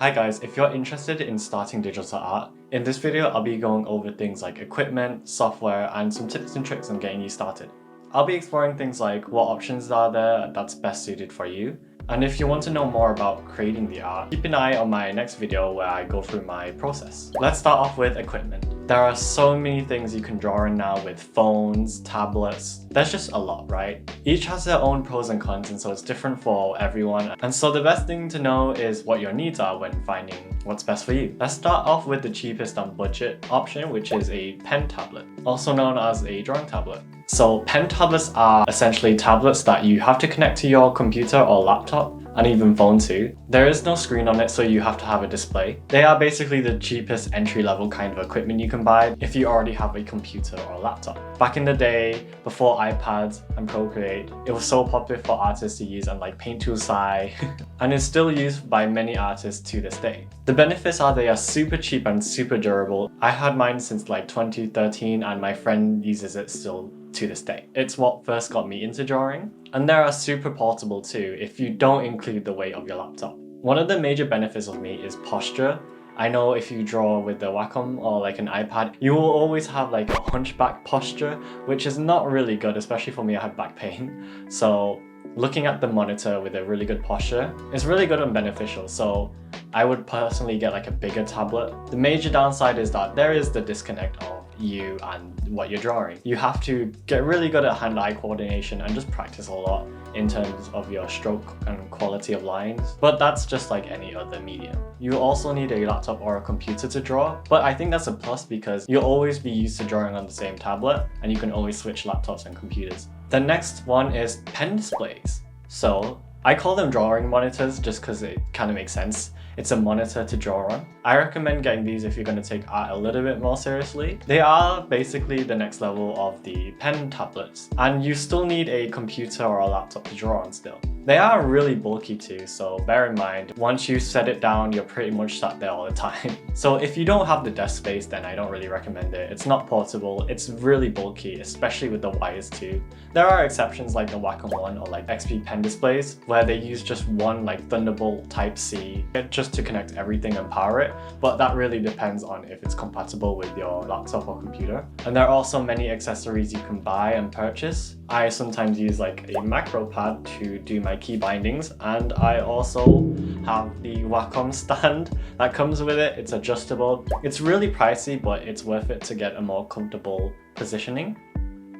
Hi guys, if you're interested in starting digital art, in this video I'll be going over things like equipment, software, and some tips and tricks on getting you started. I'll be exploring things like what options are there that's best suited for you, and if you want to know more about creating the art, keep an eye on my next video where I go through my process. Let's start off with equipment. There are so many things you can draw in now with phones, tablets. There's just a lot, right? Each has their own pros and cons, and so it's different for everyone. And so the best thing to know is what your needs are when finding what's best for you. Let's start off with the cheapest and budget option, which is a pen tablet, also known as a drawing tablet. So pen tablets are essentially tablets that you have to connect to your computer or laptop, and even phone too. There is no screen on it, so you have to have a display. They are basically the cheapest entry-level kind of equipment you can buy if you already have a computer or laptop. Back in the day, before iPads and Procreate, it was so popular for artists to use, and like Paint Tool Sai, and it's still used by many artists to this day. The benefits are they are super cheap and super durable. I had mine since like 2013 and my friend uses it still to this day. It's what first got me into drawing. And they are super portable too if you don't include the weight of your laptop. One of the major benefits of me is posture. I know if you draw with the Wacom or like an iPad, you will always have like a hunchback posture, which is not really good, especially for me, I have back pain. So looking at the monitor with a really good posture is really good and beneficial. So I would personally get like a bigger tablet. The major downside is that there is the disconnect of you and what you're drawing. You have to get really good at hand-eye coordination and just practice a lot in terms of your stroke and quality of lines. But that's just like any other medium. You also need a laptop or a computer to draw, but I think that's a plus because you'll always be used to drawing on the same tablet and you can always switch laptops and computers. The next one is pen displays. So I call them drawing monitors just because it kind of makes sense. It's a monitor to draw on. I recommend getting these if you're going to take art a little bit more seriously. They are basically the next level of the pen tablets, and you still need a computer or a laptop to draw on still. They are really bulky too, so bear in mind, once you set it down, you're pretty much sat there all the time. So if you don't have the desk space, then I don't really recommend it. It's not portable, it's really bulky, especially with the wires too. There are exceptions like the Wacom One or like XP pen displays, where they use just one like Thunderbolt Type-C just to connect everything and power it, but that really depends on if it's compatible with your laptop or computer. And there are also many accessories you can buy and purchase. I sometimes use like a macro pad to do my key bindings, and I also have the Wacom stand that comes with it. It's adjustable. It's really pricey, but it's worth it to get a more comfortable positioning.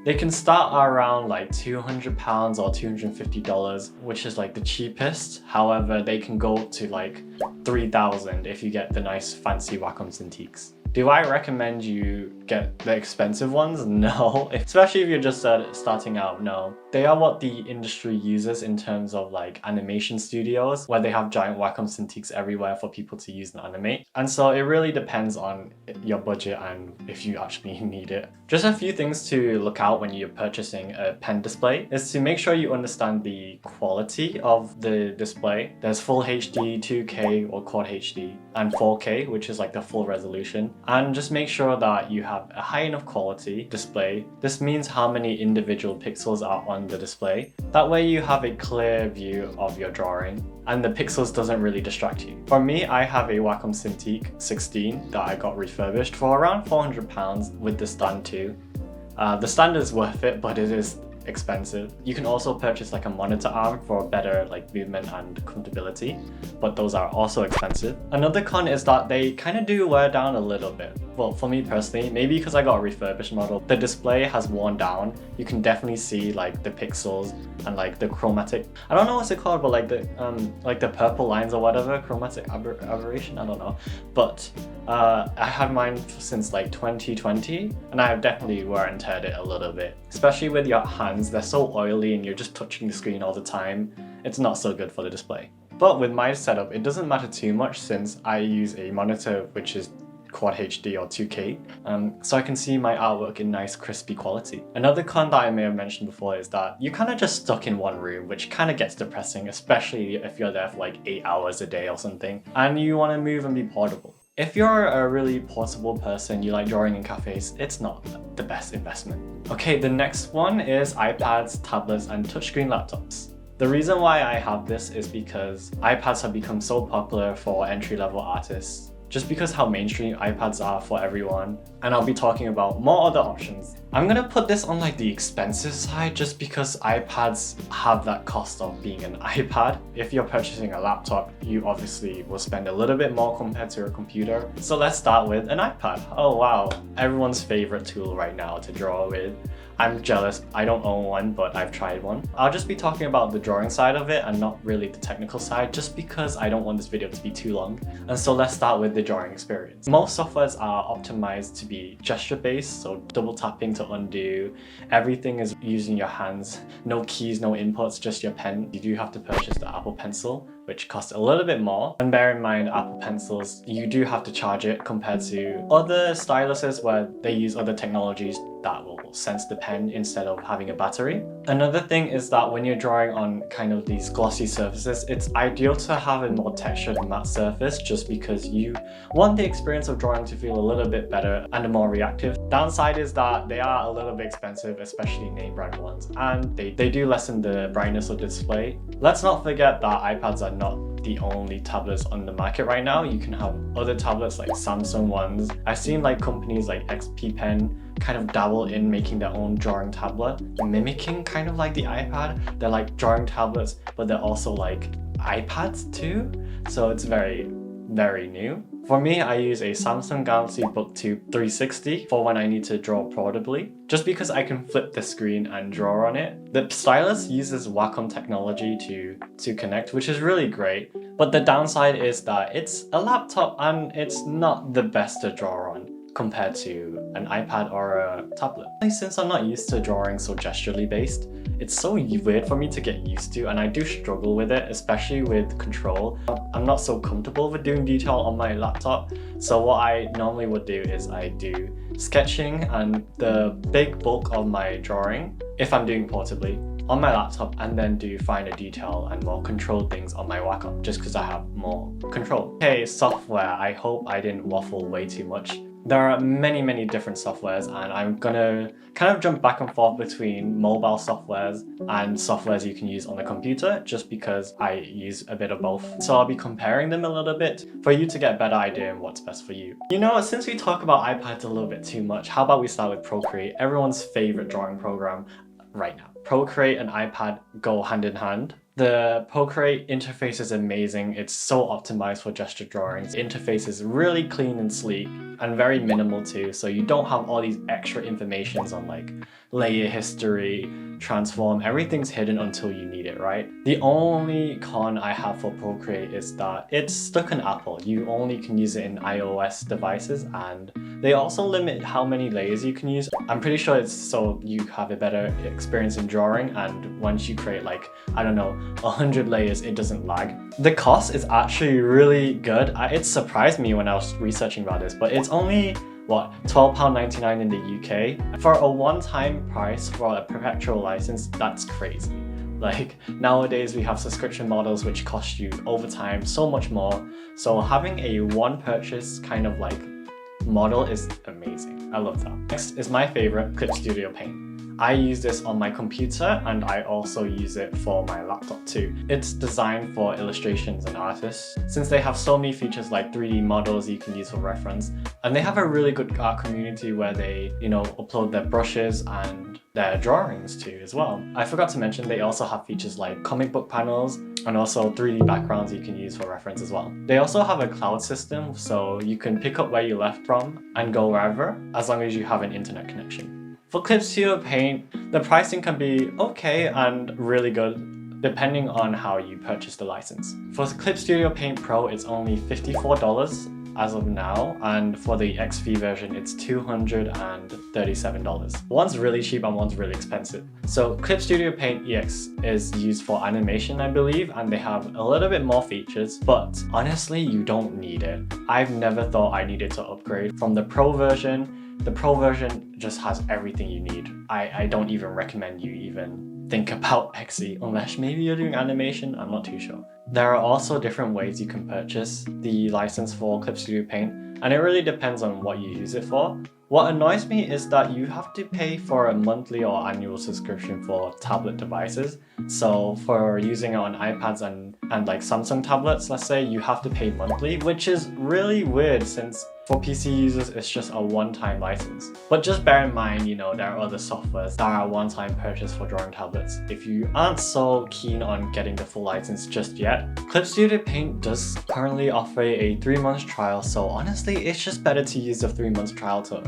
They can start around like £200 or $250, which is like the cheapest. However, they can go up to like $3,000 if you get the nice fancy Wacom Cintiqs. Do I recommend you get the expensive ones? No, especially if you're just starting out, no. They are what the industry uses in terms of like animation studios, where they have giant Wacom Cintiqs everywhere for people to use and animate. And so it really depends on your budget and if you actually need it. Just a few things to look out when you're purchasing a pen display is to make sure you understand the quality of the display. There's full HD, 2K or Quad HD, and 4K, which is like the full resolution. And just make sure that you have a high enough quality display. This means how many individual pixels are on the display. That way you have a clear view of your drawing and the pixels doesn't really distract you. For me, I have a Wacom Cintiq 16 that I got refurbished for around £400 with the stand too. The stand is worth it, but it is expensive. You can also purchase like a monitor arm for better like movement and comfortability, but those are also expensive. Another con is that they kind of do wear down a little bit. Well, for me personally, maybe because I got a refurbished model, the display has worn down. You can definitely see like the pixels and like the chromatic, I don't know what's it called, but like the purple lines or whatever, chromatic aberration, I don't know. But I had mine since like 2020 and I have definitely wear and teared it a little bit, especially with your hands. They're so oily and you're just touching the screen all the time. It's not so good for the display. But with my setup, it doesn't matter too much since I use a monitor which is Quad HD or 2K, so I can see my artwork in nice crispy quality. Another con that I may have mentioned before is that you're kind of just stuck in one room, which kind of gets depressing, especially if you're there for like 8 hours a day or something, and you want to move and be portable. If you're a really portable person, you like drawing in cafes, it's not the best investment. Okay, the next one is iPads, tablets, and touchscreen laptops. The reason why I have this is because iPads have become so popular for entry-level artists, just because how mainstream iPads are for everyone, and I'll be talking about more other options. I'm gonna put this on like the expensive side just because iPads have that cost of being an iPad. If you're purchasing a laptop, you obviously will spend a little bit more compared to a computer. So let's start with an iPad. Oh wow, everyone's favorite tool right now to draw with. I'm jealous, I don't own one, but I've tried one. I'll just be talking about the drawing side of it and not really the technical side, just because I don't want this video to be too long. And so let's start with the drawing experience. Most softwares are optimized to be gesture-based, so double tapping to undo. Everything is using your hands, no keys, no inputs, just your pen. You do have to purchase the Apple Pencil, which costs a little bit more. And bear in mind, Apple Pencils, you do have to charge it compared to other styluses where they use other technologies that will sense the pen instead of having a battery. Another thing is that when you're drawing on kind of these glossy surfaces, it's ideal to have a more textured matte surface just because you want the experience of drawing to feel a little bit better and more reactive. Downside is that they are a little bit expensive, especially name brand ones, and they do lessen the brightness of the display. Let's not forget that iPads are not the only tablets on the market right now. You can have other tablets like Samsung ones. I've seen like companies like XP Pen kind of dabble in making their own drawing tablet, mimicking kind of like the iPad. They're like drawing tablets, but they're also like iPads too. So it's very new. For me, I use a Samsung Galaxy Booktube 360 for when I need to draw portably, just because I can flip the screen and draw on it. The stylus uses Wacom technology to connect, which is really great, but the downside is that it's a laptop and it's not the best to draw on compared to an iPad or a tablet. Since I'm not used to drawing so gesturally based, it's so weird for me to get used to, and I do struggle with it, especially with control. I'm not so comfortable with doing detail on my laptop, so what I normally would do is I do sketching and the big bulk of my drawing, if I'm doing portably, on my laptop, and then do finer detail and more controlled things on my Wacom, just because I have more control. Okay, software. I hope I didn't waffle way too much. There are many different softwares, and I'm gonna kind of jump back and forth between mobile softwares and softwares you can use on the computer, just because I use a bit of both. So I'll be comparing them a little bit for you to get a better idea on what's best for you. You know, since we talk about iPads a little bit too much, how about we start with Procreate, everyone's favorite drawing program right now. Procreate and iPad go hand in hand. The Procreate interface is amazing. It's so optimized for gesture drawings. The interface is really clean and sleek and very minimal too, so you don't have all these extra informations on like layer history, transform, everything's hidden until you need it, right? The only con I have for Procreate is that it's stuck in Apple. You only can use it in iOS devices, and they also limit how many layers you can use. I'm pretty sure it's so you have a better experience in drawing, and once you create like, I don't know, 100 layers, it doesn't lag. The cost is actually really good. It surprised me when I was researching about this, but it's only what, £12.99 in the UK? For a one-time price for a perpetual license, that's crazy. Like, nowadays we have subscription models which cost you over time so much more. So having a one purchase kind of like model is amazing. I love that. Next is my favorite, Clipstudio Paint. I use this on my computer, and I also use it for my laptop too. It's designed for illustrations and artists, since they have so many features like 3D models you can use for reference, and they have a really good art community where they, you know, upload their brushes and their drawings too as well. I forgot to mention they also have features like comic book panels and also 3D backgrounds you can use for reference as well. They also have a cloud system, so you can pick up where you left from and go wherever, as long as you have an internet connection. For Clipstudio Paint, the pricing can be okay and really good, depending on how you purchase the license. For Clipstudio Paint Pro, it's only $54 as of now, and for the XV version, it's $237. One's really cheap and one's really expensive. So Clipstudio Paint EX is used for animation, I believe, and they have a little bit more features, but honestly, you don't need it. I've never thought I needed to upgrade from the Pro version. The Pro version just has everything you need. I don't even recommend you even think about XE unless maybe you're doing animation, I'm not too sure. There are also different ways you can purchase the license for Clipstudio Paint, and it really depends on what you use it for. What annoys me is that you have to pay for a monthly or annual subscription for tablet devices. So for using it on iPads and like Samsung tablets, let's say, you have to pay monthly, which is really weird since for PC users, it's just a one-time license. But just bear in mind, you know, there are other softwares that are one-time purchase for drawing tablets. If you aren't so keen on getting the full license just yet, Clipstudio Paint does currently offer a 3-month trial, so honestly, it's just better to use the 3-month trial to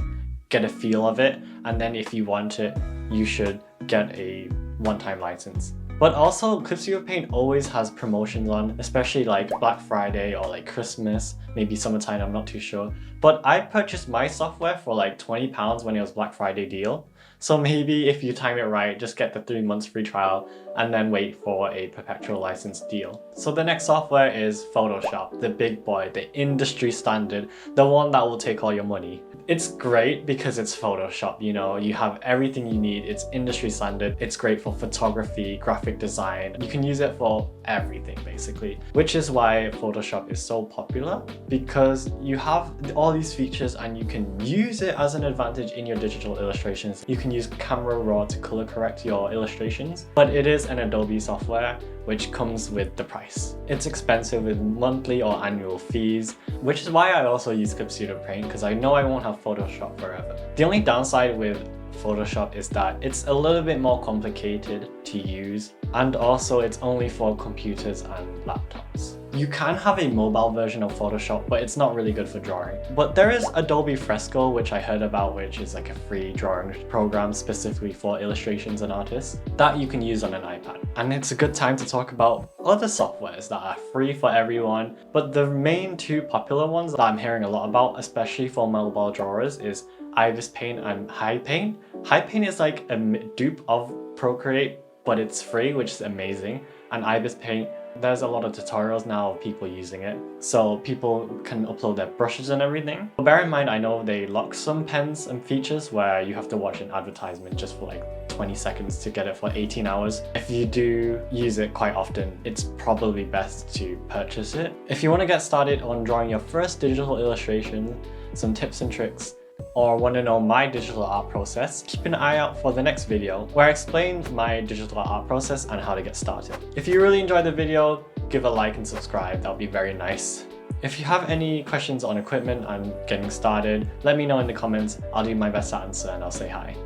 get a feel of it, and then if you want it, you should get a one-time license. But also, Clipstudio Paint always has promotions on, especially like Black Friday or like Christmas, maybe summertime, I'm not too sure. But I purchased my software for like £20 when it was Black Friday deal. So maybe if you time it right, just get the 3 months free trial and then wait for a perpetual license deal. So the next software is Photoshop, the big boy, the industry standard, the one that will take all your money. It's great because it's Photoshop, you know, you have everything you need, it's industry standard, it's great for photography, graphic design, you can use it for everything basically. Which is why Photoshop is so popular, because you have all these features and you can use it as an advantage in your digital illustrations. You can use Camera Raw to color correct your illustrations, but it is an Adobe software, which comes with the price. It's expensive with monthly or annual fees, which is why I also use Clipstudio Paint, because I know I won't have Photoshop forever. The only downside with Photoshop is that it's a little bit more complicated to use, and also it's only for computers and laptops. You can have a mobile version of Photoshop, but it's not really good for drawing. But there is Adobe Fresco, which I heard about, which is like a free drawing program specifically for illustrations and artists that you can use on an iPad. And it's a good time to talk about other softwares that are free for everyone. But the main two popular ones that I'm hearing a lot about, especially for mobile drawers, is Ibis Paint and Hipaint. Hipaint is like a dupe of Procreate, but it's free, which is amazing. And Ibis Paint, there's a lot of tutorials now of people using it, so people can upload their brushes and everything. But bear in mind, I know they lock some pens and features where you have to watch an advertisement just for like 20 seconds to get it for 18 hours. If you do use it quite often, it's probably best to purchase it. If you want to get started on drawing your first digital illustration, some tips and tricks, or want to know my digital art process, keep an eye out for the next video where I explain my digital art process and how to get started. If you really enjoyed the video, give a like and subscribe, that would be very nice. If you have any questions on equipment and getting started, let me know in the comments. I'll do my best to answer and I'll say hi.